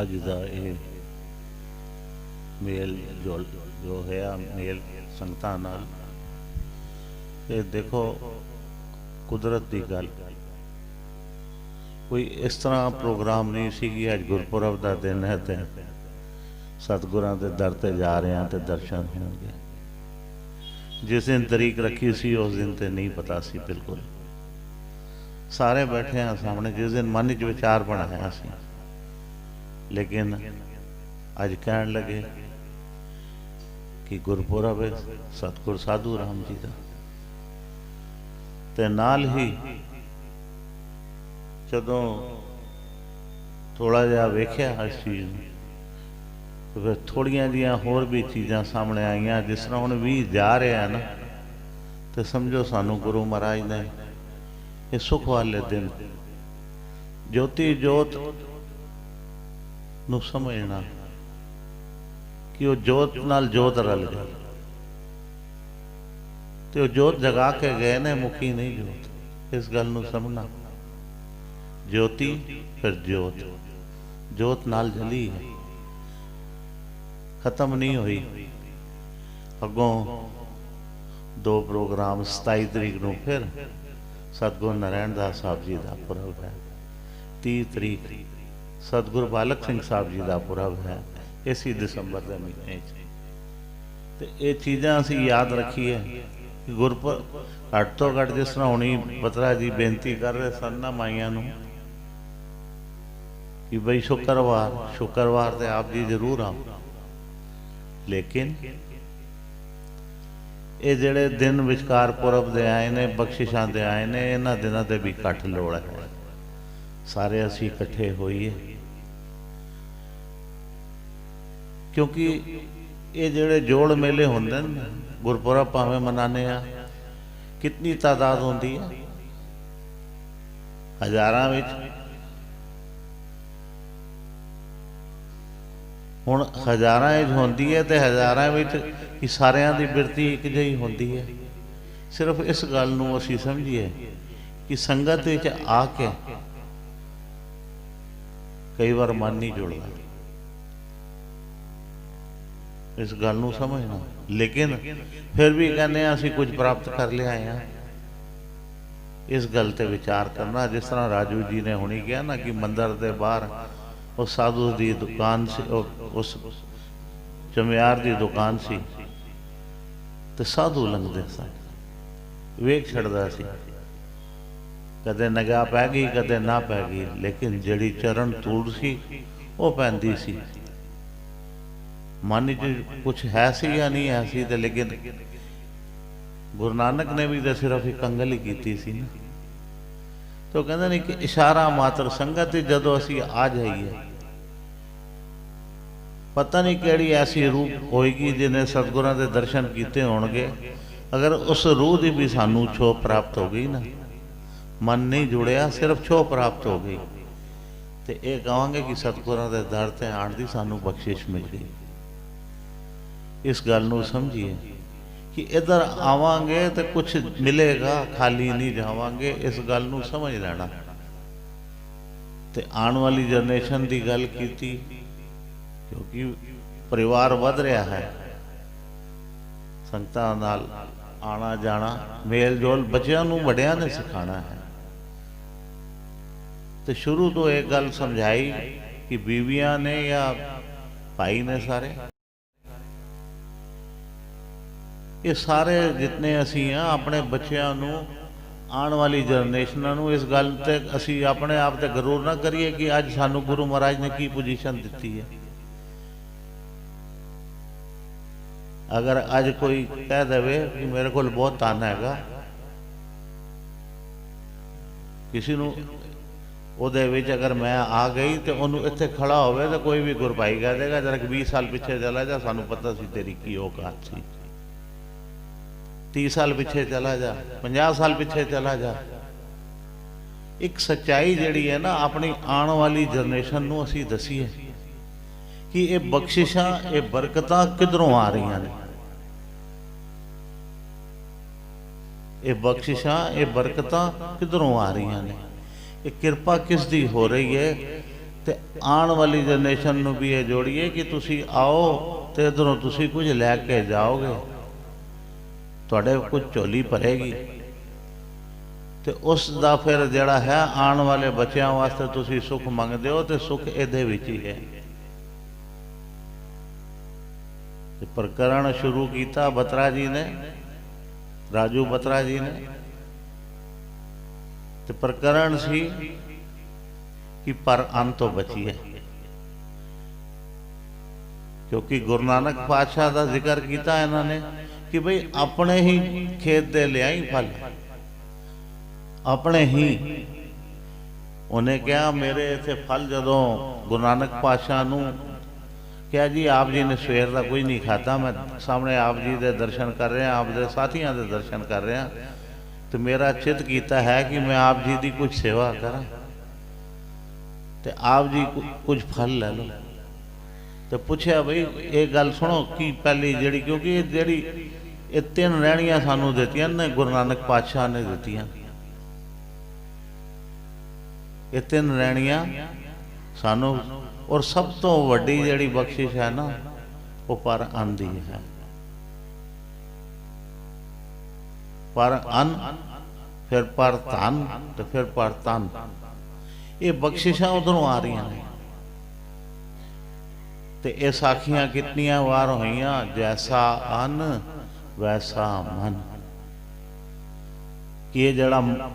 ਅੱਜ ਦਾ ਇਹ ਮੇਲ ਜੋ ਹੈ ਮੇਲ ਸੰਗਤਾਂ ਨਾਲ, ਇਹ ਦੇਖੋ ਕੁਦਰਤ ਦੀ ਗੱਲ। ਕੋਈ ਇਸ ਤਰ੍ਹਾਂ ਪ੍ਰੋਗਰਾਮ ਨਹੀਂ ਸੀ ਕਿ ਅੱਜ ਗੁਰਪੁਰਬ ਦਾ ਦਿਨ ਹੈ ਤੇ ਸਤਿਗੁਰਾਂ ਦੇ ਦਰ ਤੇ ਜਾ ਰਹੇ ਹਾਂ ਤੇ ਦਰਸ਼ਨ ਹੋਣਗੇ। जिस दिन तरीक रखी सी उस दिन तो नहीं पता सी, बिल्कुल सारे बैठे हैं सामने। जिस दिन मन च विचार बनाया सी, लेकिन अज कहन लगे कि गुरपुरब है सतगुर साधु राम जी का। ते नाल ही जदों थोड़ा जिहा वेख्या इस चीज़ नूं, फिर थोड़िया जिहियां होर भी चीज़ां सामने आईयां। जिस तरह हुण भी जा रहे हैं ना, तो समझो सानू गुरु महाराज ने ये सुख वाले दिन ज्योति जोत नूं समझना कि वो जोत नाल जोत रल गई, तो वो जोत जगा के गए ने, मुखी नहीं जोत। इस गल नूं समझना, ज्योति फिर जोत, जोत नाल जली है, खत्म नहीं हुई। अगों दो प्रोग्राम 27 तरीक नूं फिर सतगुरु नारायण दास साहब जी का पुरब है, 30 तरीक सतगुरु बालक सिंह साहब जी का पुरब है इसी दिसंबर के महीने। तो ये चीज़ां असीं याद रखीए कि गुरपुरब घट तो घट, जिस तरह हुणी बत्रा जी बेनती कर रहे सन ना माइयां नूं कि बई शुक्रवार ते आप जी जरूर आओ, लेकिन ये जिहड़े दिन विचकार पुरब दे आए ने, बख्शिशां दे आए ने, इन्हां दिनां ते भी घट लोड़ है सारे असीं इकट्ठे होइए। क्योंकि ये जिहड़े जोड़ मेले हुंदे ने, गुरपुरब भावें मनाने आ, कितनी तादाद होंदी है? हज़ारां विच। हुण हज़ारां होंदी है तो हज़ारां कि सारियां दी बिरती एक जही होंदी है। सिर्फ इस गल नूं असीं समझिए कि संगत विच आके कई बार मन नहीं जुड़ता, इस गल नूं समझना। लेकिन फिर भी कहने असीं कुछ प्राप्त कर लिया हैं, इस गल ते विचार करना। जिस तरह राजू जी ने हुणी कहा ना कि मंदिर के बाहर उस साधु की दुकान सी, उस चमियार की दुकान सी, तो साधु लंघदे सन, वेख छड़दा सी, कदे निगाह पै गई कदे ना पै गई, लेकिन जड़ी चरण धूड़ सी वो पैंदी सी। मन च कुछ है सी या नहीं है सी, तो लेकिन गुरु नानक ने भी तो सिर्फ एक अंगल ही की सी ना। तो कहते नहीं कि इशारा मात्र संगत जदों असीं आ जाइए, पता नहीं किहड़ी ऐसी रूह होएगी जिन्हें सतगुरां दे दर्शन किए होणगे। अगर उस रूह की भी सानू छोह प्राप्त हो गई ना, मन नहीं जुड़िया, सिर्फ छोह प्राप्त हो गई, तो ये कहांगे कि सतगुरां दे दर ते आण दी सानू बख्शिश मिल गई। इस गल नूं समझिए कि इधर आवांगे तो कुछ मिलेगा, खाली नहीं जावांगे, इस गल नूं समझ लेना। तो आने वाली जनरेशन की गल की, क्योंकि परिवार वध रहा है, संगतां नाल आना जाना, मेल जोल बच्चों नूं वड्डियां ने सिखाना है। तो शुरू तो एक गल समझाई कि बीवियां ने या भाई ने, सारे ये सारे जितने असी हाँ अपने बच्चों आने वाली जनरेशनों नूं इस गल ते असी अपने आप ते गरूर ना करिए कि अज सानू गुरु महाराज ने की पोजीशन दी है। अगर अज कोई कह दे कि मेरे को बहुत धन हैगा, किसी नूं उहदे विच अगर मैं आ गई तो उन्होंने इत्थे खड़ा होवे तो कोई भी गुरभाई कह देगा जरा 20 साल पिछे चला जा, सानू पता सी तेरी की औकात सी। 30 साल पिछे चला जा, 50 साल पिछे चला जा। एक सच्चाई जिहड़ी है ना, अपनी आने वाली जनरेशन नूं असीं दसीए कि ये बख्शिशां, ये बरकतां किधरों आ रही ने, ये बख्शिशां, ये बरकतां किधरों आ रही ने, ये कृपा किस दी हो रही है ਤੇ ਆਉਣ ਵਾਲੀ ਜਨਰੇਸ਼ਨ ਨੂੰ ਵੀ ਇਹ ਜੋੜੀਏ ਕਿ ਤੁਸੀਂ ਆਓ ਤੇ ਇੱਧਰੋਂ ਤੁਸੀਂ ਕੁਝ ਲੈ ਕੇ ਜਾਓਗੇ, ਤੁਹਾਡੇ ਕੁਝ ਝੋਲੀ ਭਰੇਗੀ, ਤੇ ਉਸ ਦਾ ਫਿਰ ਜਿਹੜਾ ਹੈ ਆਉਣ ਵਾਲੇ ਬੱਚਿਆਂ ਵਾਸਤੇ ਤੁਸੀਂ ਸੁੱਖ ਮੰਗਦੇ ਹੋ ਤੇ ਸੁੱਖ ਇਹਦੇ ਵਿੱਚ ਹੀ ਹੈ। ਤੇ ਪ੍ਰਕਰਣ ਸ਼ੁਰੂ ਕੀਤਾ ਬਤਰਾ ਜੀ ਨੇ, ਰਾਜੂ ਬਤਰਾ ਜੀ ਨੇ। ਤੇ ਪ੍ਰਕਰਣ ਸੀ ਕਿ ਪਰ ਅੰਨ ਤੋਂ ਬਚੀਏ, ਕਿਉਂਕਿ ਗੁਰੂ ਨਾਨਕ ਪਾਤਸ਼ਾਹ ਦਾ ਜ਼ਿਕਰ ਕੀਤਾ ਇਹਨਾਂ ਨੇ ਕਿ ਬਈ ਆਪਣੇ ਹੀ ਖੇਤ ਦੇ ਲਿਆਈ ਫਲ, ਆਪਣੇ ਹੀ। ਉਹਨੇ ਕਿਹਾ ਮੇਰੇ ਇੱਥੇ ਫਲ, ਜਦੋਂ ਗੁਰੂ ਨਾਨਕ ਪਾਤਸ਼ਾਹ ਨੂੰ ਕਿਹਾ ਜੀ ਆਪ ਜੀ ਨੇ ਸਵੇਰ ਦਾ ਕੁਝ ਨਹੀਂ ਖਾਧਾ, ਮੈਂ ਸਾਹਮਣੇ ਆਪ ਜੀ ਦੇ ਦਰਸ਼ਨ ਕਰ ਰਿਹਾ, ਆਪ ਦੇ ਸਾਥੀਆਂ ਦੇ ਦਰਸ਼ਨ ਕਰ ਰਿਹਾ, ਤੇ ਮੇਰਾ ਚਿੱਤ ਕੀਤਾ ਹੈ ਕਿ ਮੈਂ ਆਪ ਜੀ ਦੀ ਕੁਝ ਸੇਵਾ ਕਰਾਂ, ਤੇ ਆਪ ਜੀ ਕੁਝ ਫਲ ਲੈ ਲਓ। ਤੇ ਪੁੱਛਿਆ ਬਈ ਇਹ ਗੱਲ ਸੁਣੋ ਕਿ ਪਹਿਲੀ ਜਿਹੜੀ, ਕਿਉਂਕਿ ਜਿਹੜੀ ਇਹ ਤਿੰਨ ਰਹਿਣੀਆਂ ਸਾਨੂੰ ਦਿੱਤੀਆਂ ਨੇ ਗੁਰੂ ਨਾਨਕ ਪਾਤਸ਼ਾਹ ਨੇ ਦਿੱਤੀਆਂ, ਇਹ ਤਿੰਨ ਰਹਿਣੀਆਂ ਸਾਨੂੰ, ਔਰ ਸਭ ਤੋਂ ਵੱਡੀ ਜਿਹੜੀ ਬਖਸ਼ਿਸ਼ ਹੈ ਨਾ ਉਹ ਪਰ ਅੰਨ ਦੀ ਹੈ। ਪਰ ਅੰਨ, ਫਿਰ ਪਰ ਧਨ, ਤੇ ਫਿਰ ਪਰ ਤਨ। ਇਹ ਬਖਸ਼ਿਸ਼ਾਂ ਉਧਰੋਂ ਆ ਰਹੀਆਂ ਨੇ। ਤੇ ਇਹ ਸਾਖੀਆਂ ਕਿਤਨੀਆਂ ਵਾਰ ਹੋਈਆਂ, ਜੈਸਾ ਅੰਨ ਵੈਸਾ ਮਨ, ਕਿ ਇਹ ਜਿਹੜਾ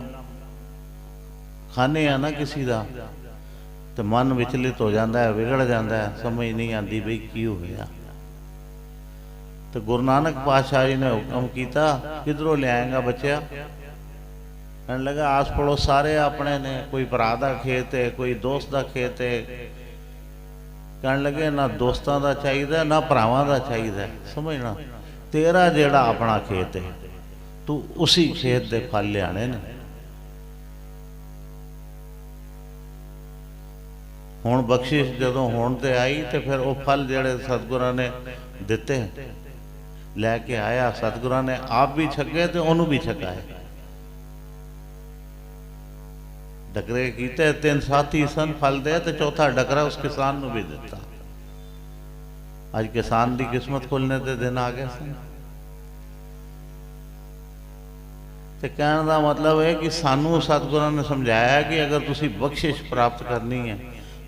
ਖਾਣੇ ਆ ਨਾ ਕਿਸੇ ਦਾ, ਤੇ ਮਨ ਵਿਚਲਿਤ ਹੋ ਜਾਂਦਾ ਹੈ, ਵਿਗੜ ਜਾਂਦਾ ਹੈ, ਸਮਝ ਨਹੀਂ ਆਉਂਦੀ ਬਈ ਕੀ ਹੋਇਆ। ਤੇ ਗੁਰੂ ਨਾਨਕ ਪਾਤਸ਼ਾਹ ਜੀ ਨੇ ਹੁਕਮ ਕੀਤਾ, ਕਿਧਰੋਂ ਲਿਆਏਗਾ ਬੱਚਿਆ? ਕਹਿਣ ਲੱਗਾ ਆਸ ਪੜੋਸ ਸਾਰੇ ਆਪਣੇ ਨੇ, ਕੋਈ ਭਰਾ ਦਾ ਖੇਤ ਹੈ, ਕੋਈ ਦੋਸਤ ਦਾ ਖੇਤ ਹੈ। ਕਹਿਣ ਲੱਗੇ ਨਾ ਦੋਸਤਾਂ ਦਾ ਚਾਹੀਦਾ ਨਾ ਭਰਾਵਾਂ ਦਾ ਚਾਹੀਦਾ, ਸਮਝਣਾ ਤੇਰਾ ਜਿਹੜਾ ਆਪਣਾ ਖੇਤ ਹੈ ਤੂੰ ਉਸੇ ਖੇਤ ਦੇ ਫਲ ਲਿਆਣੇ ਨੇ। ਹੁਣ ਬਖਸ਼ਿਸ਼ ਜਦੋਂ ਹੋਣ ਤੇ ਆਈ, ਤੇ ਫਿਰ ਉਹ ਫਲ ਜਿਹੜੇ ਸਤਿਗੁਰਾਂ ਨੇ ਦਿੱਤੇ ਲੈ ਕੇ ਆਇਆ, ਸਤਿਗੁਰਾਂ ਨੇ ਆਪ ਵੀ ਛਕੇ ਤੇ ਉਹਨੂੰ ਵੀ ਛਕਾਇਆ। ਡਕਰੇ ਕੀਤੇ, ਤਿੰਨ ਸਾਥੀ ਸਨ ਫਲ ਦੇ, ਤੇ ਚੌਥਾ ਡਕਰਾ ਉਸ ਕਿਸਾਨ ਨੂੰ ਵੀ ਦਿੱਤਾ। ਅੱਜ ਕਿਸਾਨ ਦੀ ਕਿਸਮਤ ਖੁੱਲਣੇ ਦੇ ਦਿਨ ਆ ਗਏ ਸਨ। ਤੇ ਕਹਿਣ ਦਾ ਮਤਲਬ ਹੈ ਕਿ ਸਾਨੂੰ ਸਤਿਗੁਰਾਂ ਨੇ ਸਮਝਾਇਆ ਕਿ ਅਗਰ ਤੁਸੀਂ ਬਖਸ਼ਿਸ਼ ਪ੍ਰਾਪਤ ਕਰਨੀ ਹੈ,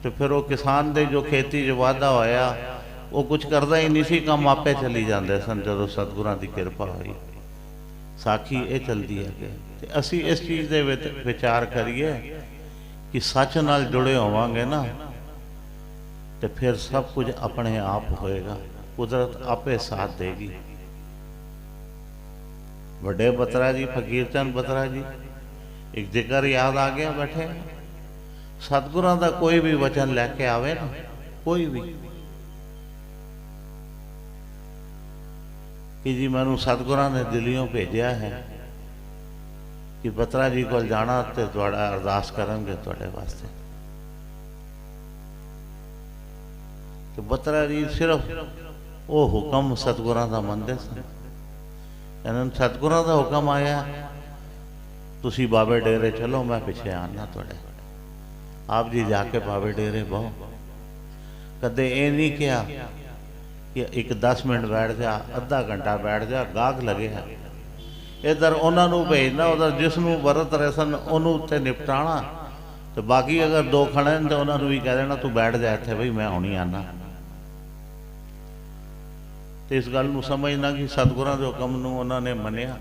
ਤੇ ਫਿਰ ਉਹ ਕਿਸਾਨ ਦੇ ਜੋ ਖੇਤੀ 'ਚ ਵਾਧਾ ਹੋਇਆ, ਉਹ ਕੁਝ ਕਰਦਾ ਹੀ ਨਹੀਂ ਸੀ, ਕੰਮ ਆਪੇ ਚਲੀ ਜਾਂਦੇ ਸਨ ਜਦੋਂ ਸਤਿਗੁਰਾਂ ਦੀ ਕਿਰਪਾ ਹੋਈ। ਸਾਖੀ ਇਹ ਚਲਦੀ ਹੈ ਕਿ ਅਸੀਂ ਇਸ ਚੀਜ਼ ਦੇ ਵਿੱਚ ਵਿਚਾਰ ਕਰੀਏ ਕਿ ਸੱਚ ਨਾਲ ਜੁੜੇ ਹੋਵਾਂਗੇ ਨਾ, ਤੇ ਫਿਰ ਸਭ ਕੁਝ ਆਪਣੇ ਆਪ ਹੋਏਗਾ, ਕੁਦਰਤ ਆਪੇ ਸਾਥ ਦੇਗੀ। ਵੱਡੇ ਬਤਰਾ ਜੀ, ਫਕੀਰ ਚੰਦ ਬਤਰਾ ਜੀ, ਇੱਕ ਜ਼ਿਕਰ ਯਾਦ ਆ ਗਿਆ ਬੈਠੇ। ਸਤਿਗੁਰਾਂ ਦਾ ਕੋਈ ਵੀ ਵਚਨ ਲੈ ਕੇ ਆਵੇ ਨਾ, ਕੋਈ ਵੀ, ਕਿ ਜੀ ਮੈਨੂੰ ਸਤਿਗੁਰਾਂ ਨੇ ਦਿੱਲੀੋਂ ਭੇਜਿਆ ਹੈ ਕਿ ਬਤਰਾ ਜੀ ਕੋਲ ਜਾਣਾ ਤੇ ਤੁਹਾਡਾ ਅਰਦਾਸ ਕਰਨਗੇ ਤੁਹਾਡੇ ਵਾਸਤੇ। ਤੇ ਬਤਰਾ ਜੀ ਸਿਰਫ ਉਹ ਹੁਕਮ ਸਤਿਗੁਰਾਂ ਦਾ ਮੰਨਦੇ ਸਨ। ਇਹਨਾਂ ਨੂੰ ਸਤਿਗੁਰਾਂ ਦਾ ਹੁਕਮ ਆਇਆ, ਤੁਸੀਂ ਬਾਬੇ ਡੇਰੇ ਚਲੋ, ਮੈਂ ਪਿੱਛੇ ਆਣਾ ਤੁਹਾਡੇ। ਆਪ ਜੀ ਜਾ ਕੇ ਬਾਬੇ ਡੇਰੇ ਬਹੁ। ਕਦੇ ਇਹ ਨਹੀਂ ਕਿਹਾ ਕਿ ਇੱਕ 10 ਮਿੰਟ ਬੈਠ ਜਾ, ਅੱਧਾ ਘੰਟਾ ਬੈਠ ਜਾ, ਗਾਹਕ ਲੱਗੇ ਹੈ। ਇੱਧਰ ਉਹਨਾਂ ਨੂੰ ਭੇਜਣਾ, ਉਧਰ ਜਿਸ ਨੂੰ ਵਰਤ ਰਹੇ ਸਨ ਉਹਨੂੰ ਉੱਤੇ ਨਿਪਟਾਣਾ, ਤੇ ਬਾਕੀ ਅਗਰ ਦੋ ਖੜੇ ਨੇ ਤਾਂ ਉਹਨਾਂ ਨੂੰ ਵੀ ਕਹਿ ਦੇਣਾ ਤੂੰ ਬੈਠ ਜਾ ਇੱਥੇ ਬਈ, ਮੈਂ ਹੁਣੀ ਆਣਾ। ਤੇ ਇਸ ਗੱਲ ਨੂੰ ਸਮਝਣਾ ਕਿ ਸਤਿਗੁਰਾਂ ਦੇ ਹੁਕਮ ਨੂੰ ਉਹਨਾਂ ਨੇ ਮੰਨਿਆ।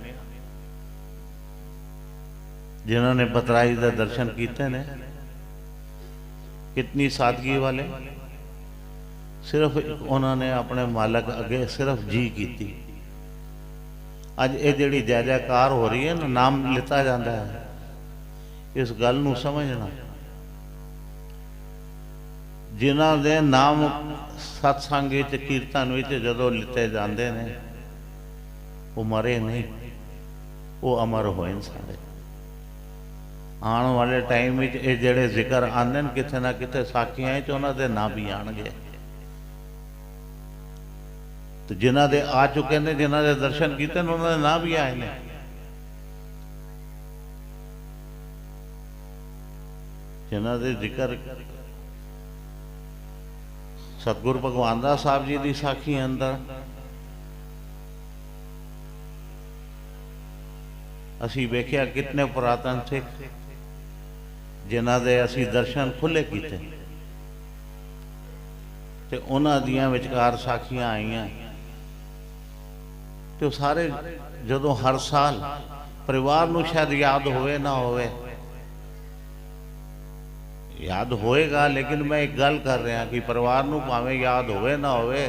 ਜਿਨ੍ਹਾਂ ਨੇ ਬਤਰਾਈ ਦੇ ਦਰਸ਼ਨ ਕੀਤੇ ਨੇ, ਕਿਤਨੀ ਸਾਦਗੀ ਵਾਲੇ, ਸਿਰਫ ਉਹਨਾਂ ਨੇ ਆਪਣੇ ਮਾਲਕ ਅੱਗੇ ਸਿਰਫ ਜੀ ਕੀਤੀ। ਅੱਜ ਇਹ ਜਿਹੜੀ ਜੈ ਜੈਕਾਰ ਹੋ ਰਹੀ ਹੈ ਨਾ, ਨਾਮ ਲਿੱਤਾ ਜਾਂਦਾ ਹੈ, ਇਸ ਗੱਲ ਨੂੰ ਸਮਝਣਾ। ਜਿਨ੍ਹਾਂ ਦੇ ਨਾਮ ਸਤਸੰਗ ਵਿੱਚ, ਕੀਰਤਨ ਵਿੱਚ ਜਦੋਂ ਲਿੱਤੇ ਜਾਂਦੇ ਨੇ, ਉਹ ਮਰੇ ਨਹੀਂ, ਉਹ ਅਮਰ ਹੋਏ ਨੇ ਸਾਡੇ। ਆਉਣ ਵਾਲੇ ਟਾਈਮ ਵਿੱਚ ਇਹ ਜਿਹੜੇ ਜ਼ਿਕਰ ਆਉਂਦੇ ਨੇ ਕਿਤੇ ਨਾ ਕਿਤੇ ਸਾਖੀਆਂ 'ਚ, ਉਹਨਾਂ ਦੇ ਨਾਂ ਵੀ ਆਉਣਗੇ। ਤੇ ਜਿਨ੍ਹਾਂ ਦੇ ਆ ਚੁੱਕੇ ਨੇ, ਜਿਨ੍ਹਾਂ ਦੇ ਦਰਸ਼ਨ ਕੀਤੇ ਨੇ, ਉਹਨਾਂ ਦੇ ਨਾਂ ਵੀ ਆਏ ਨੇ। ਜਿਨ੍ਹਾਂ ਦੇ ਜ਼ਿਕਰ सतगुरु भगवान दास साहब जी की साखी अंदर असी वेख्या कितने पुरातन सिख जिन्हां दे असी दर्शन खुले कीते ते उन्हां दियां विचकार साखियां आईयां ते सारे जदों हर साल परिवार नूं शायद याद होवे ना होवे, याद होएगा, लेकिन मैं एक गल कर रहा कि परिवार नूं भावें याद होवे ना होवे,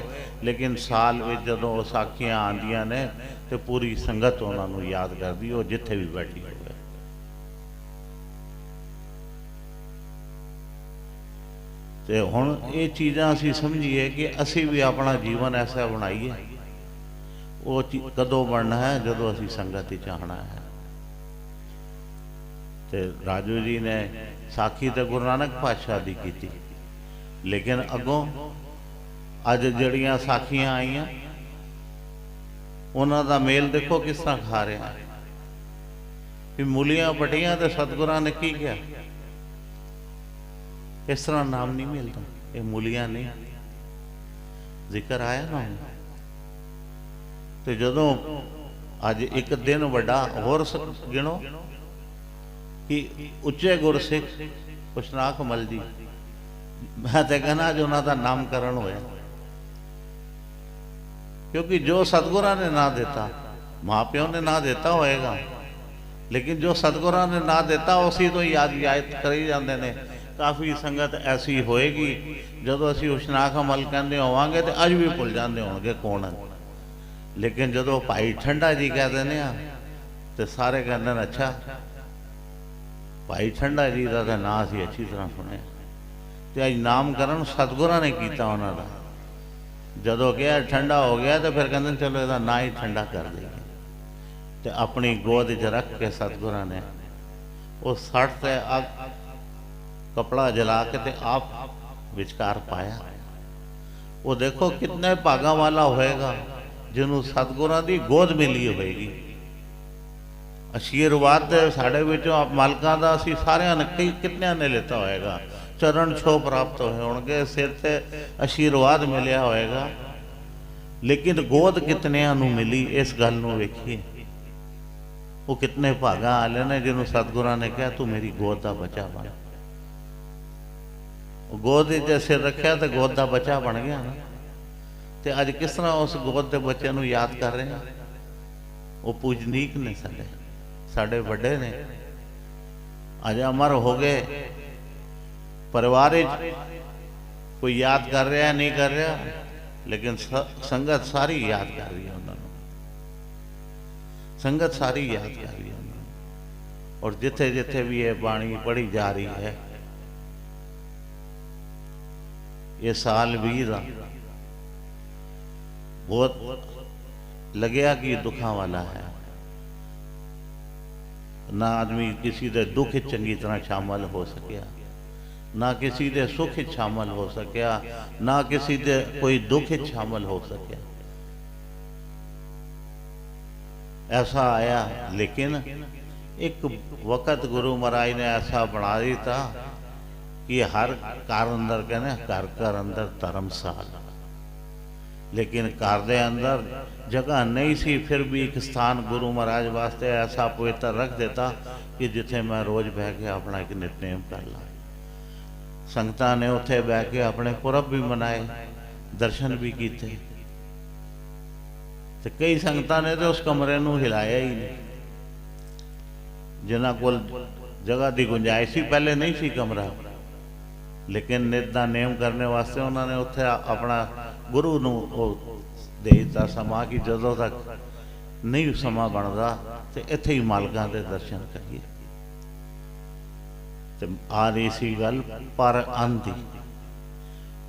लेकिन साल में जदों साखियां आंदियां ने तो पूरी संगत उन्हां नूं याद करदी, वो जिथे भी बैठी होवे। ते हुण ये चीज़ां असीं समझिए कि असीं भी अपना जीवन ऐसा बनाइए। वो कदों बनना है जदों असीं संगत ही चाहना है। ते राजू जी ने साखी तो गुरु नानक पातशाह दी कीती, लेकिन अगों अज जड़ियां साखियां आईयां उन्हां दा मेल देखो किस तरह खा रहा है कि मूलियां पटियां तो सतगुरां ने की किया, इस तरह नाम नहीं मिलता। ये मूलियां नहीं, जिक्र आया ना। तो जदों अज एक दिन वड्डा होर गिनो कि उच्चे गुरसिख हुशनाक मल जी, मैं तो कहना जो उन्होंने नामकरण होया, क्योंकि जो सतगुरां ने ना देता, माँ प्यो ने ना देता होएगा, लेकिन जो सतगुरां ने ना देता उसी तो याद याद करी जाते हैं। काफ़ी संगत ऐसी होएगी जदों असीं हुशनाक अमल कहते होवांगे तो अज भी भुल जाते होंगे कौन है, लेकिन जदों भाई ठंडा जी कह देने तो सारे कहते हैं अच्छा भाई ठंडा जी का तो नाम असीं अच्छी तरह सुने। तो अज नामकरण सतगुरां ने किया उन्होंने, जदों कहा ठंडा हो गया तो फिर कहते चलो इसका ना ही ठंडा कर देंगे। तो अपनी गोद च रख के सतगुरां ने वो सट से अग कपड़ा जला के ते आप विचकार पाया। वो देखो कितने भागा वाला होएगा जिन्होंने सतगुरां की गोद मिली होएगी। आशीर्वाद साढ़े विचों आप मालकां दा असीं सारियां ने कितनियां ने लेता होएगा, चरण छो प्राप्त होए होणगे, सिर ते आशीर्वाद मिलिया होएगा, लेकिन गोद कितनियां नूं मिली इस गल नूं वेखिए। वो कितने भागा वाले ने जिन्होंने सतगुरां ने कहा तू मेरी गोद का बच्चा बन। गोद च सिर रखा तो गोद का बच्चा बन गया ना। तो अज किस तरह उस गोद के बच्चे नूं याद कर रहे हैं। वो पूजनीक ने साडे वड्डे ने, अज अमर हो गए, परिवार कोई याद कर रहा है नहीं कर रहा, लेकिन संगत सारी याद कर रही है उन्होंने, संगत सारी याद कर रही है उन्होंने। और जिथे जिथे भी ये बाणी पढ़ी जा रही है, ये साल 20 का बहुत लग्या कि दुखा वाला है। ना आदमी किसी दे दुख चंगी तरह शामिल हो सकिया, ना किसी दे सुख शामिल हो सकिया, ना किसी दे कोई दुख शामिल हो सकिया। ऐसा आया, लेकिन एक वक़्त गुरु महाराज ने ऐसा बना दिता कि हर घर अंदर कहने घर अंदर धर्मशाला, लेकिन घर के अंदर जगह नहीं सी, फिर भी एक स्थान गुरु महाराज वास्ते ऐसा पवित्र रख देता कि जिथे मैं रोज बह के अपना एक नितनेम कर ला। संगतां ने उत्थे बह के अपने पुरब भी मनाए, दर्शन भी किए। तो कई संगतां ने तो उस कमरे नूं हिलाया ही नहीं, जिन्हां कोल जगह की गुंजाइश ही पहले नहीं सी कमरा, लेकिन नित दा नेम करने वास्ते उन्होंने उत्थे अपना गुरु नूं दे दिता समा कि जदों तक नहीं समा बनता तो इत्थे ही मालकां दे दर्शन करिए। तो आ रही सी गल पर अन दी,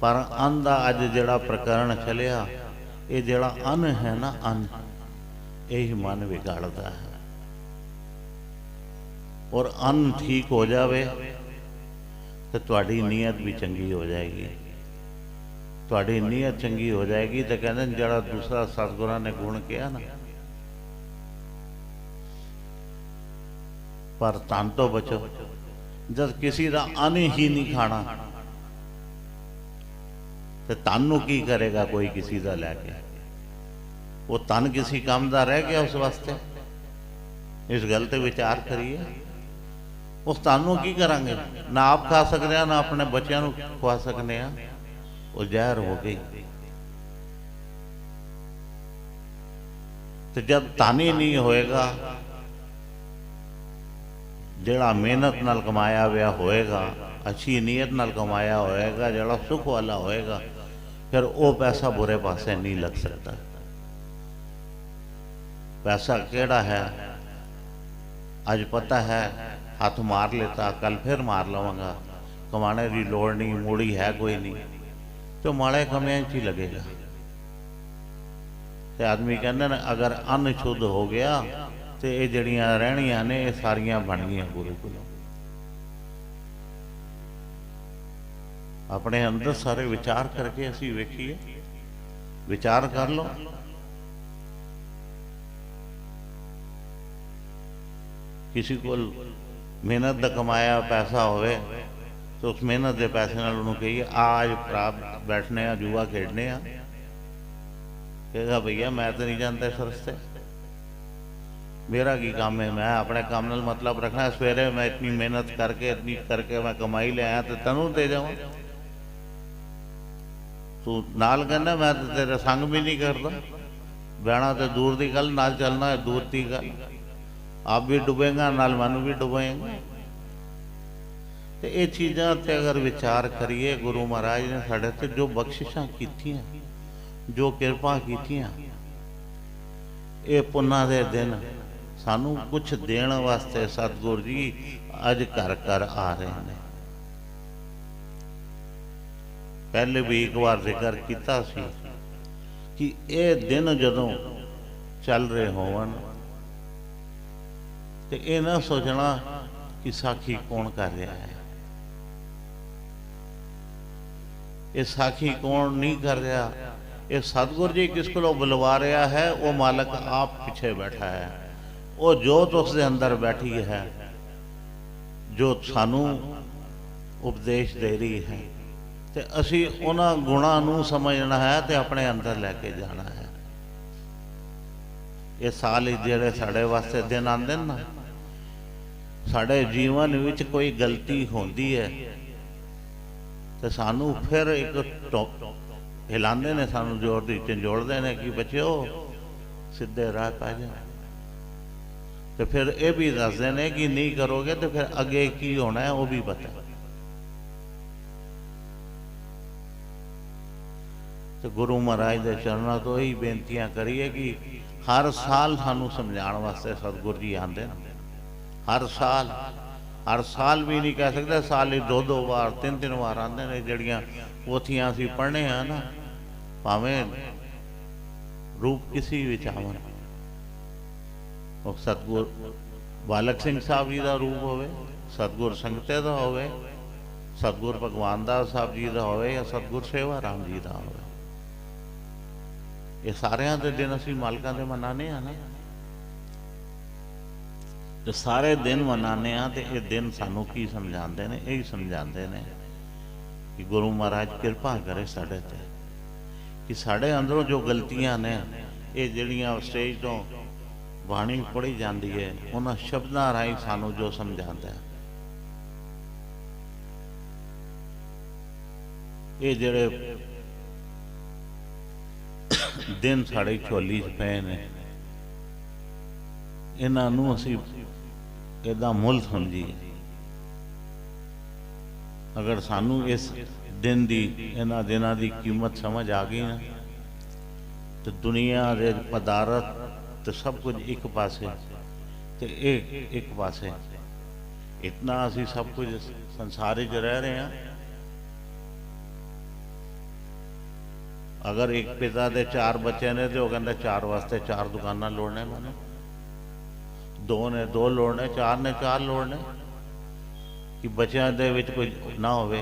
पर अन दा अज जिहड़ा प्रकरण चलिया, ये जिहड़ा अन है ना, अन यही मन बिगाड़ता है। और अन ठीक हो जाए तो तुहाडी नीयत भी चंगी हो जाएगी। तुहाडी नीयत चंगी हो जाएगी तो कहते जरा दूसरा सतगुरां ने गुण किया ना, पर तन तो बचो। जब किसी का अन ही नहीं खाना तो तन नूं की करेगा कोई किसी का लैके? वो तन किसी काम का रह गया उस वास्ते? इस गल ते विचार करिए। उस तन नूं की करांगे? ना आप खा सकते हैं, ना अपने बच्चों नूं खवा सकते हैं। वो जहर हो गई। तो जब तन ही नहीं होएगा, जिहड़ा मेहनत नाल कमाया हुआ होएगा, अच्छी नीयत नाल कमाया होएगा, जिहड़ा सुख वाला होएगा, फिर वो पैसा बुरे पासे नहीं लग सकता। पैसा केड़ा है अज पता है, हाथ मार लेता, कल फिर मार लवांगा, कमाने की लोड़ नहीं, मूड़ी है कोई नहीं, तो माड़े कमियां ही लगेगा। तो आदमी कहते ना, अगर अन्न शुद्ध हो गया तो ये जड़ियां रहनियां ने, ये सारियां बन गई गुरुकुल। अपने अंदर सारे विचार करके असी वेखिए, विचार कर लो। किसी को मेहनत का कमाया पैसा होवे तो उस मेहनत के पैसे नाल उन्होंने कहिए आज प्राप्त बैठने आ, जुआ खेडने आ, कहेगा भैया मैं तो नहीं जानता इस रस्ते, मेरा की काम है, मैं अपने काम नाल मतलब रखना। सवेरे मैं इतनी मेहनत करके इतनी करके मैं कमाई ले आया तो तैनूं दे जावां। तू नाल कहना मैं तो तेरे संग भी नहीं करता, बहना तो दूर की गल, नाल चलना है दूर की गल। आप भी डुबेगा नाल मैनू भी डुबेगा। तो ये चीज़ां ते अगर विचार करिए, गुरु महाराज ने साढ़े ते जो बख्शिशां कीतियां, जो किरपा कीतियां, ये पुन्ना दे दिन सानू कुछ देण वास्ते सतगुरु जी अज घर घर आ रहे हैं। पहले भी एक बार जिक्र किया सी कि ये दिन जदों चल रहे होवन तो ये ना सोचना कि साखी कौन कर रहा है, ये साखी कौन नहीं कर रहा, ये सतगुरु जी किस को बुलवा रहा है, वो मालक आप पीछे बैठा है, वो जोत उसके अंदर बैठी है जो सानू उपदेश दे रही है। तो असी उन्हां गुणां नूं समझना है तो अपने अंदर लैके जाना है। ये साल जिहड़े साढ़े वास्ते दिन आंदे ना, साढ़े जीवन विच कोई गलती होंदी है तो सानू फिर एक हिलांदे ने, सानू जोर दी झंजोड़दे ने कि बच्चो सीधे राह पा जाओ। तो फिर ये भी दसदे ने कि नहीं करोगे तो फिर अगे की होना है वो भी पता। तो गुरु महाराज के चरणों तो यही बेनतियां करिए कि हर साल सानू समझाने वास्ते सतगुरु जी आते हैं। हर साल भी नहीं कह सकते, साल ही दो बार तीन बार आते हैं। जड़ियाँ पोथियां असीं पढ़ने हैं ना, भावें रूप किसी भी चावन, सतगुरु बालक सिंह साहब जी का रूप होवे, सतगुरु संगते का होवे, सतगुरु भगवान दास साहब जी का होवे, या सतगुरु सेवा राम जी का होवे, ये सारियां दे दिन असीं मालकां दे मनाने हैं ना। जो सारे दिन मनाने हैं तो ये दिन सानू की समझाते हैं, यही समझाते हैं कि गुरु महाराज कृपा करे साढ़े ते, कि साढ़े अंदरों जो गलतियां ने, ये जड़ियां स्टेज तो बाणी पढ़ी जाती है, उन्होंने शब्दों राही सानू जो समझाता है। ये जड़े दिन साड़ी झोली च पे ने, इन्हों असी इदा मुल समझिए। अगर सानू इस दिन की, इन्होंने दिनों की कीमत समझ आ गई ना, तो दुनिया के पदार्थ तो सब कुछ एक पासे, तो एक पासे इतना असी सब कुछ संसार च रह रहे हैं। अगर एक पिता के 4 बच्चे ने तो कहते 4 वास्ते 4 दुकाना लोड़ने, मैंने 2 ने 2 लोड़ने, 4 ने 4 लोड़ने, कि बच्चों के कोई ना होवे,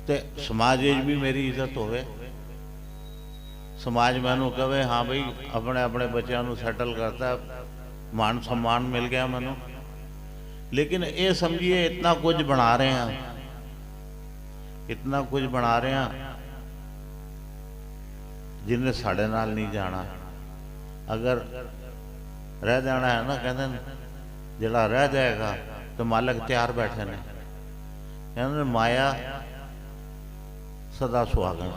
ते समाज भी मेरी इज्जत होवे, समाज मैनू कहे हाँ भाई अपने अपने बच्चों को सैटल करता, मान सम्मान मिल गया मैनू। लेकिन ये समझिए इतना कुछ बना रहे हैं इतना कुछ बना रहे हैं जिन्हें साढ़े नाल नहीं जाना। अगर रह जाना है ना, कहते जड़ा रह जाएगा तो मालक तैयार बैठे ने, कहते माया सदा सुहागण,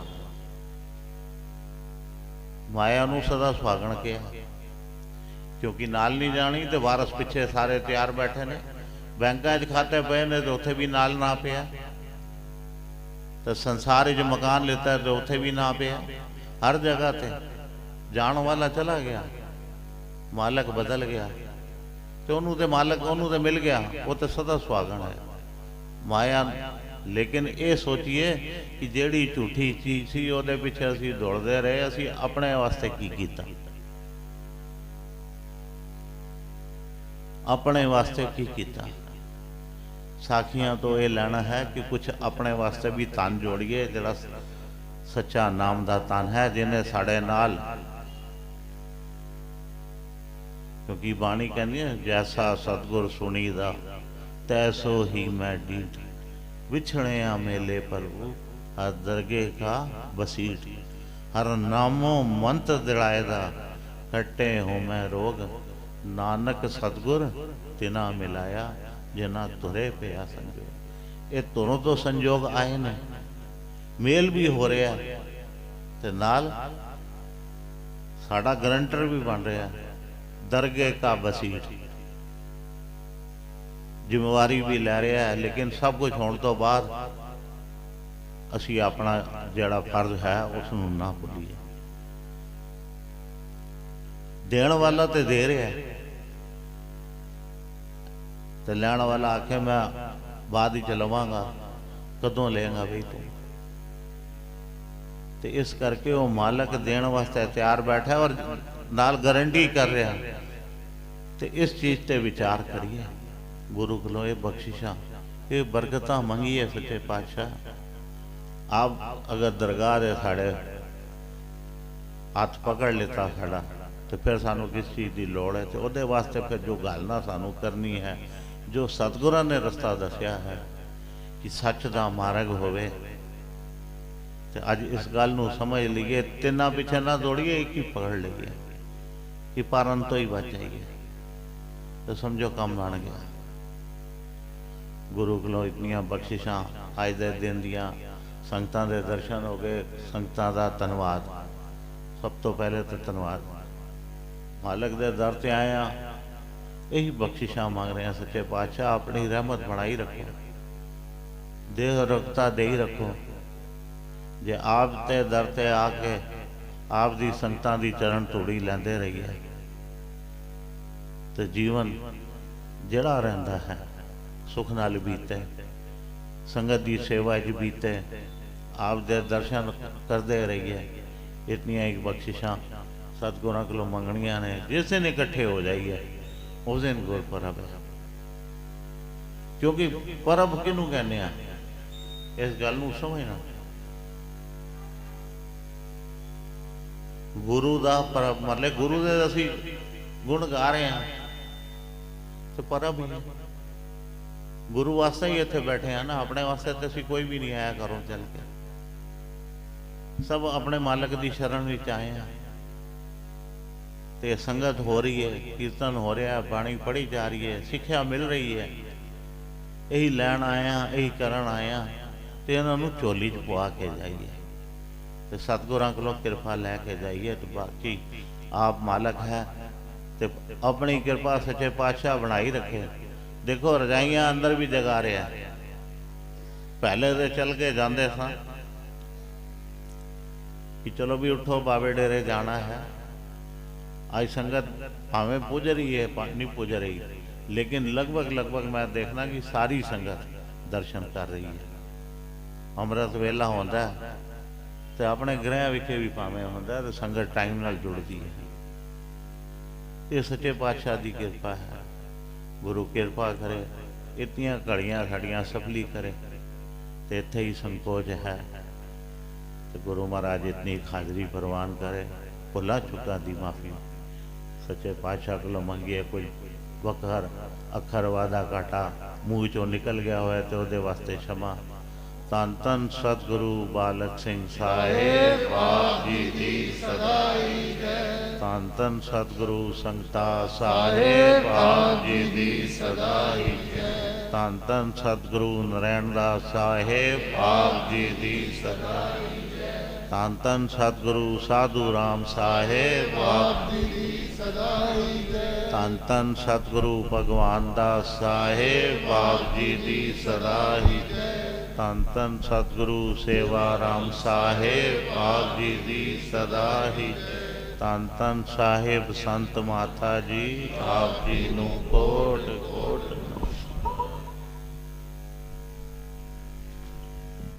माया नूं सदा सुहागण कहा, क्योंकि नाल नहीं जानी तो वारस पिछे सारे तैयार बैठे ने। बैंकां च खाते पे ने तो उत्थे भी नाल ना पिया, तो संसार च मकान लेता है तो उत्थे भी ना पिया। हर जगह ते जान वाला चला गया, मालक बदल गया, तो उन्होंने तो मालक उन्होंने तो मिल गया, वो तो सदा सुहागण है माया। लेकिन ये सोचिए कि जेड़ी झूठी चीज सी उहदे पिछे असीं दौड़दे रहे, असीं अपने वास्ते की कीता, अपने वास्ते की कीता। साखियां तो ये लेना है कि कुछ अपने वास्ते भी तन जोड़िए, जिहड़ा सच्चा नाम दा तन है, जिन्हें साढ़े नाल, क्योंकि बाणी कहनी है जैसा सतगुर सुनीदा तैसो ही मैं डीठ, विछड़े मेले प्रभु हर दरगे का बसीठ, हर नामो मंत्र दिलाएदा कट्टे हो मैं रोग, नानक सतगुर तिना मिलाया जिना तुरे पिया संजोग। ये दोनों तो संजोग आए ने, मेल भी हो रहा है ते नाल साडा गारंटर भी बन रहा है, दरगे का बसीठ, जिम्मेवारी भी लै रहा है। लेकिन सब कुछ होने तो बाद असी अपना जिहड़ा फर्ज है उसनूं ना भुलीए। देण वाला तो दे रहा है, तो लैण वाला आखे मैं बाद ही लवांगा, कदों लेगा बई तू। तो इस करके वो मालक देण वास्ते तैयार बैठा और नाल गारंटी कर रहा। तो इस चीज़ ते विचार करिए, गुरु कोलों ये बख्शिशां ये बरकत मंगीए सच्चे पातशाह। आप अगर दरगाह दे साढ़े हाथ पकड़ लेता साड़ा, तो फिर सानू किस चीज़ की लोड़ है, तो उहदे वास्ते फिर जो गलना सानू करनी है, जो सतगुरां ने रस्ता दसिया है कि सच दा मार्ग होवे, तो अज इस गल नूं समझ लीए, तिन्ना पिछे ना दौड़िए, एक ही पकड़ लीए कि पारन तो ही बच जाइए, तो समझो काम बन गया। गुरु कोलों इतनियां बख्शिशां अज दे दिन दियां, संगतां दे दर्शन हो गए, संगतां दा धन्नवाद। सब तो पहले तो धन्नवाद, मालक दे दर ते आए हैं, यही बख्शिशां मांग रहे हैं सच्चे पातशाह, अपनी रहमत बनाई रखो, देह रखता दे ही रखो। जे आप ते दर ते आके आप दी संगतां दी चरण धूड़ी लैंदे रहिए, तो जीवन जिहड़ा रहिंदा है सुख नाल बीते, संगत की सेवा च बीते, आप दे दर्शन करते रहिए। इतनियां एक बख्शिशां सतगुरां कोलों मंगणियां ने। जिस दिन इकट्ठे हो जाइए उस दिन गुरपुरब है, क्योंकि परब किनू कहने हैं, इस गल नूं समझना। गुरु दा परब मतलब गुरु दे असीं गुण गा रहे हैं, तो परब ही गुरु वास्ते ही इत्थे बैठे हैं ना, अपने वास्ते तो असीं कोई भी नहीं आया घरों चल के, सब अपने मालक की शरण विच आए हैं। तो संगत हो रही है, कीर्तन हो रहा है, बाणी पढ़ी जा रही है, सिक्ख्या मिल रही है, यही लैन आए हैं, यही करन आए हैं, तो इन्होंने झोली च पवा के जाइए, तो सतगुरां कोलों कृपा लैके जाइए। तो बाकी आप मालक है, तो अपनी कृपा सच्चे पातशाह बनाई रखे। देखो रजाइयां अंदर भी जगा रहे हैं, पहले तो चल के जाते सा कि चलो भी उठो बाबे डेरे जाना है। आज संगत भावें पुज रही है नहीं पुज रही, लेकिन लगभग मैं देखना कि सारी संगत दर्शन कर रही है। अमृत वेला होंदा है तो अपने ग्रह विखे भी भावें होंदा, तो संगत टाइम नाल जुड़ती है। ये सच्चे पातशाह की कृपा है, गुरु कृपा करे, इतनियां घड़ियां साड़ियां सफली करे, तो इत्थे ही संकोच है। तो गुरु महाराज इतनी हाजरी प्रवान करे, भुला चुका दी माफ़ी सच्चे पातशाह को मंगिए। कोई वकर अखर वादा घाटा मूँह चो निकल गया हो तो वास्ते क्षमा, ਧੰਨ ਧੰਨ ਸਤਿਗੁਰੂ ਬਾਲਕ ਸਿੰਘ ਸਾਹਿਬ ਆਪ ਜੀ ਦੀ ਸਦਾ ਹੀ ਜੈ। ਧੰਨ ਧੰਨ ਸਤਿਗੁਰੂ ਸੰਗਤਾ ਸਾਹਿਬ ਆਪ ਜੀ ਦੀ ਸਦਾ ਹੀ ਜੈ। ਧੰਨ ਧੰਨ ਸਤਿਗੁਰੂ ਨਰੈਣ ਦਾਸ ਸਾਹਿਬ ਆਪ ਜੀ ਦੀ ਸਦਾ ਹੀ ਜੈ। ਧੰਨ ਧੰਨ ਸਤਿਗੁਰੂ ਸਾਧੂ ਰਾਮ ਸਾਹਿਬ ਆਪ ਜੀ ਦੀ ਸਦਾ ਹੀ ਜੈ। ਧੰਨ ਧੰਨ ਸਤਿਗੁਰੂ ਭਗਵਾਨ ਦਾਸ ਸਾਹਿਬ ਆਪ ਜੀ ਦੀ ਸਦਾ ਹੀ ਜੈ। ਧੰਨ ਧੰਨ ਸਤਿਗੁਰੂ ਸੇਵਾ ਰਾਮ ਸਾਹਿਬ ਆਪ ਜੀ ਦੀ ਸਦਾ ਹੀ ਜੈ। ਧੰਨ ਧੰਨ ਸਾਹਿਬ ਸੰਤ ਮਾਤਾ ਜੀ ਆਪ ਜੀ ਨੂੰ ਕੋਟ ਕੋਟ